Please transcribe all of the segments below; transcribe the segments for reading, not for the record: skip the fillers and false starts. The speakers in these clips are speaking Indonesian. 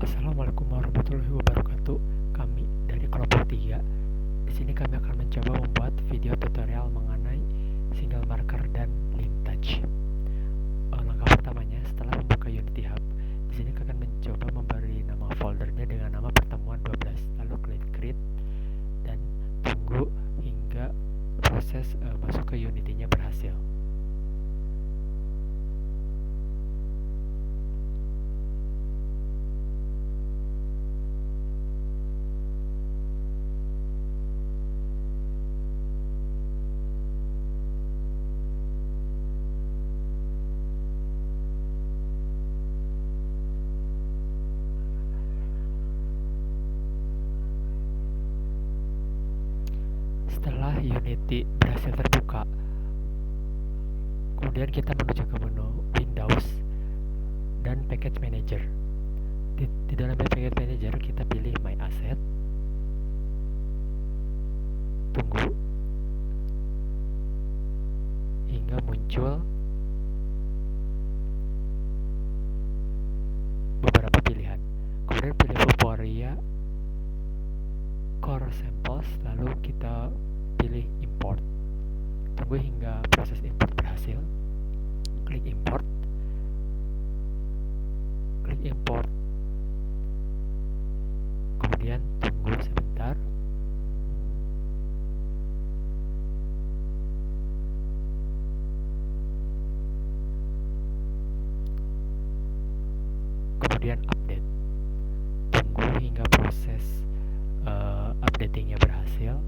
Assalamualaikum warahmatullahi wabarakatuh. Kami dari kelompok 3. Di sini kami akan mencoba membuat video tutorial mengenai single marker dan link touch. Langkah pertamanya, setelah membuka Unity Hub, di sini kami akan mencoba memberi nama foldernya dengan nama pertemuan 12. Lalu klik create dan tunggu hingga proses masuk ke Unity-nya berhasil. Setelah Unity berhasil terbuka, kemudian kita menuju ke menu Windows dan Package Manager. Di dalam Package Manager kita pilih My Asset, tunggu hingga muncul beberapa pilihan. Kemudian pilih Vuforia Core Samples, lalu kita pilih Import. Tunggu hingga proses import berhasil. Klik Import. Klik Import. Kemudian tunggu sebentar. Kemudian update. Tunggu hingga proses updatingnya berhasil.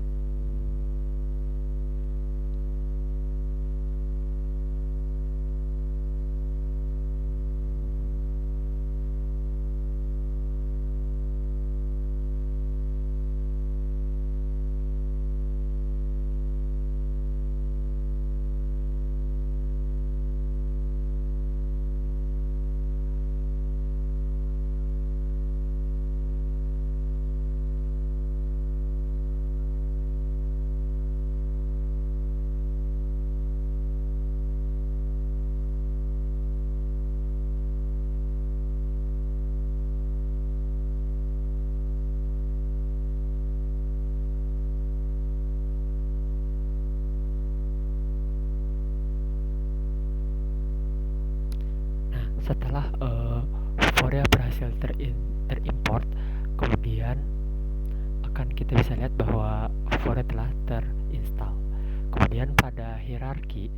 Setelah Vuforia berhasil terimport, kemudian kita bisa lihat bahwa Vuforia telah terinstall. Kemudian pada hierarki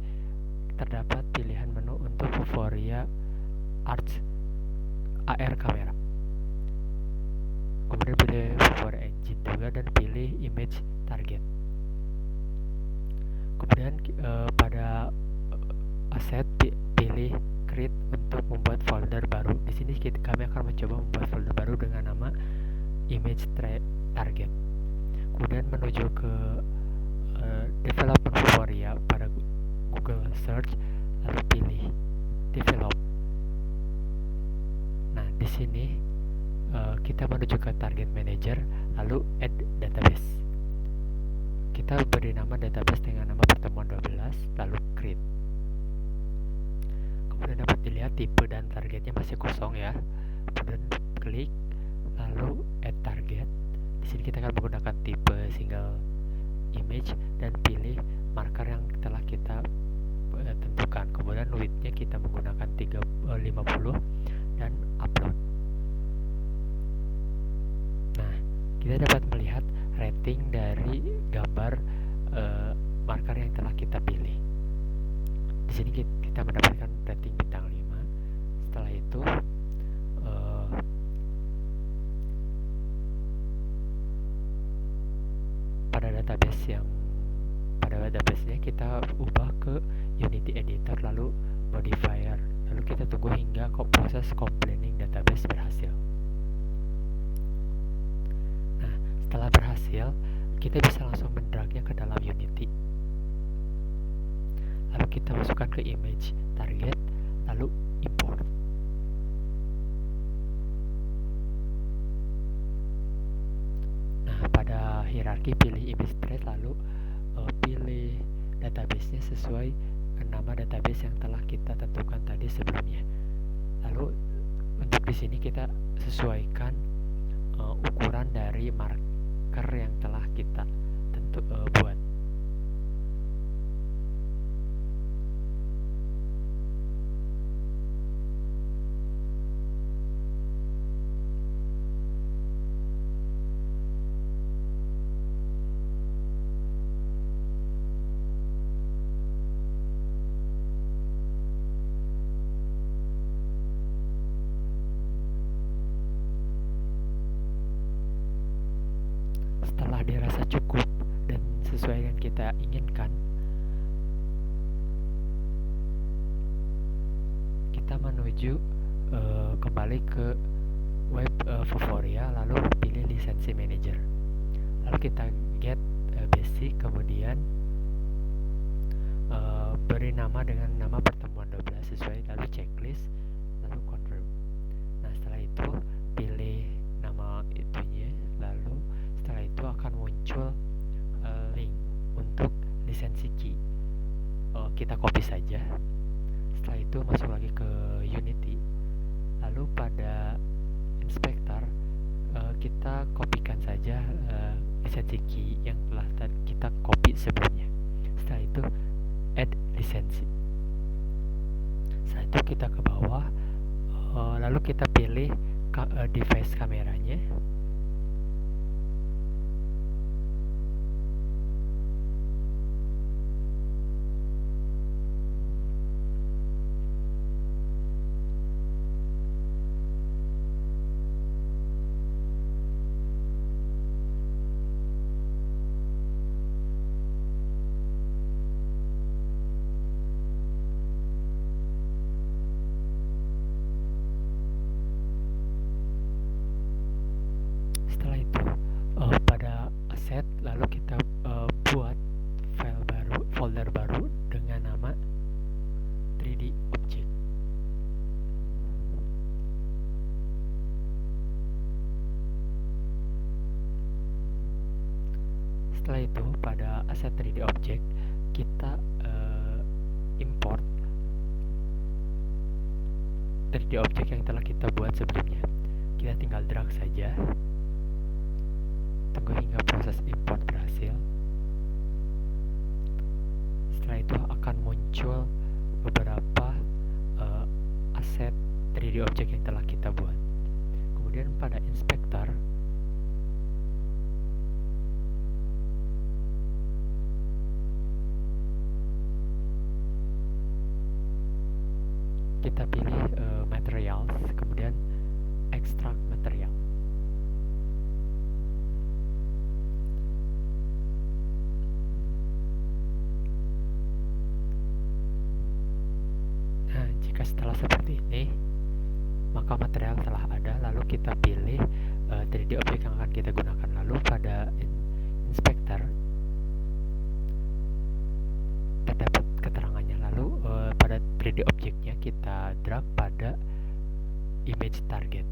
terdapat pilihan menu untuk Vuforia Arts AR Camera. Kemudian pilih Vuforia Engine juga dan pilih Image Target. Kemudian pada aset pilih create untuk membuat folder baru. Di sini kami akan mencoba membuat folder baru dengan nama image target. Kemudian menuju ke development Vuforia pada Google Search, lalu pilih develop. Nah, di sini kita menuju ke target manager, lalu add database. Kita beri nama database dengan nama pertemuan 12, lalu create. Kemudian dapat dilihat tipe dan targetnya masih kosong ya. Kemudian klik lalu add target. Di sini kita akan menggunakan tipe single image dan pilih marker yang telah kita tentukan. Kemudian widthnya kita menggunakan 50 dan upload. Nah, kita dapat melihat rating dari gambar marker yang telah kita pilih. Di sini kita mendapatkan rating bintang 5. Setelah itu pada database-nya kita ubah ke Unity Editor, lalu modifier, lalu kita tunggu hingga proses completing database berhasil. Nah, setelah berhasil, kita bisa langsung mendragnya ke dalam Unity. Lalu kita masukkan ke image target, lalu import. Nah, pada hierarki pilih image thread, lalu pilih database-nya sesuai nama database yang telah kita tentukan tadi sebelumnya. Lalu Untuk di sini kita sesuaikan ukuran dari marker yang telah kita buat. Setelah dirasa cukup dan sesuai yang kita inginkan, kita menuju kembali ke web Vuforia, lalu pilih lisensi manager, lalu kita get basic, kemudian beri nama dengan nama pertemuan 12 sesuai, lalu checklist, lalu confirm. Nah, setelah itu pilih nama itunya, lalu setelah itu akan muncul link untuk lisensi key. Kita copy saja. Setelah itu masuk lagi ke Unity, lalu pada inspektor kita kopikan saja lisensi key yang telah kita copy sebelumnya. Setelah itu add lisensi. Setelah itu kita ke bawah, lalu kita pilih device kameranya. Setelah itu pada aset, lalu kita buat file baru, folder baru dengan nama 3D Object. Setelah itu pada aset 3D Object kita import 3D Object yang telah kita buat sebelumnya. Kita tinggal drag saja, tunggu hingga proses import berhasil. Setelah itu akan muncul beberapa aset 3D Object yang telah kita buat. Kemudian pada inspektor kita pilih materials, kemudian extract material. Nah, jika setelah seperti ini, maka material telah ada, lalu kita pilih 3D Object yang akan kita gunakan. Lalu pada inspektor terdapat keterangannya, lalu pada 3D Object-nya kita drag pada image target,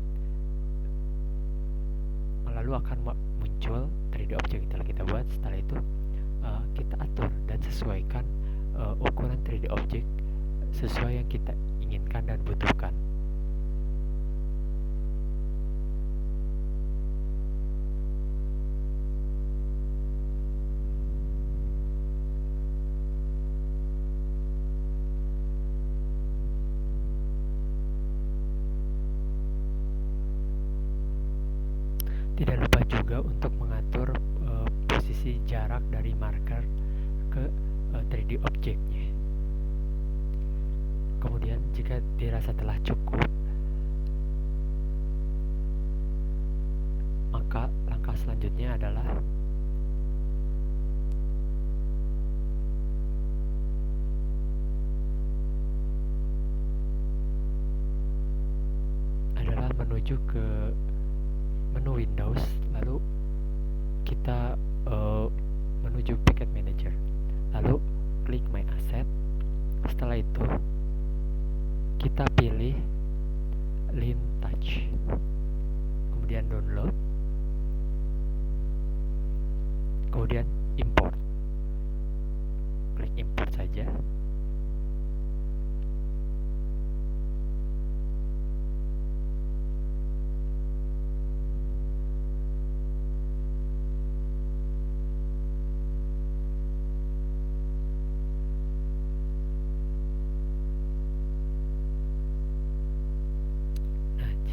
lalu akan muncul 3D Object yang telah kita buat. Setelah itu kita atur dan sesuaikan ukuran 3D Object sesuai yang kita inginkan dan butuhkan. Tidak lupa juga untuk mengatur posisi jarak dari marker ke 3D Object-nya. Kemudian jika dirasa telah cukup, maka langkah selanjutnya adalah menuju ke menu Windows, lalu kita menuju Packet Manager, lalu klik My Asset. Setelah itu kita pilih Lean Touch, kemudian download, kemudian import. Klik import saja. Nah,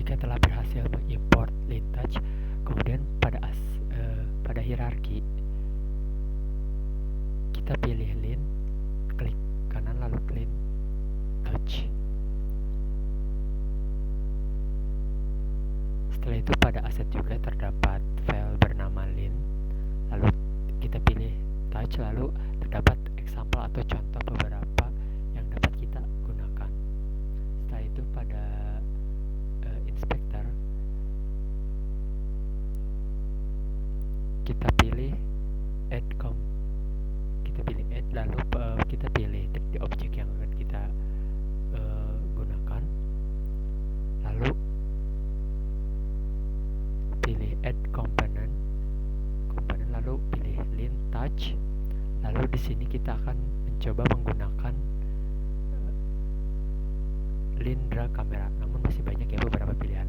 Jika telah berhasil mengimport Lean Touch, kemudian pada hierarki kita pilih Lean, klik kanan lalu Clean Touch. Setelah itu pada aset juga terdapat file bernama Lean, lalu kita pilih Touch, lalu terdapat example atau contoh beberapa yang dapat kita gunakan. Setelah itu pada inspector kita pilih add lalu kita pilih di objek yang akan kita gunakan, lalu pilih add component lalu pilih Lean Touch, lalu di sini kita akan mencoba menggunakan Lean Drag Camera, namun masih banyak ya beberapa pilihan.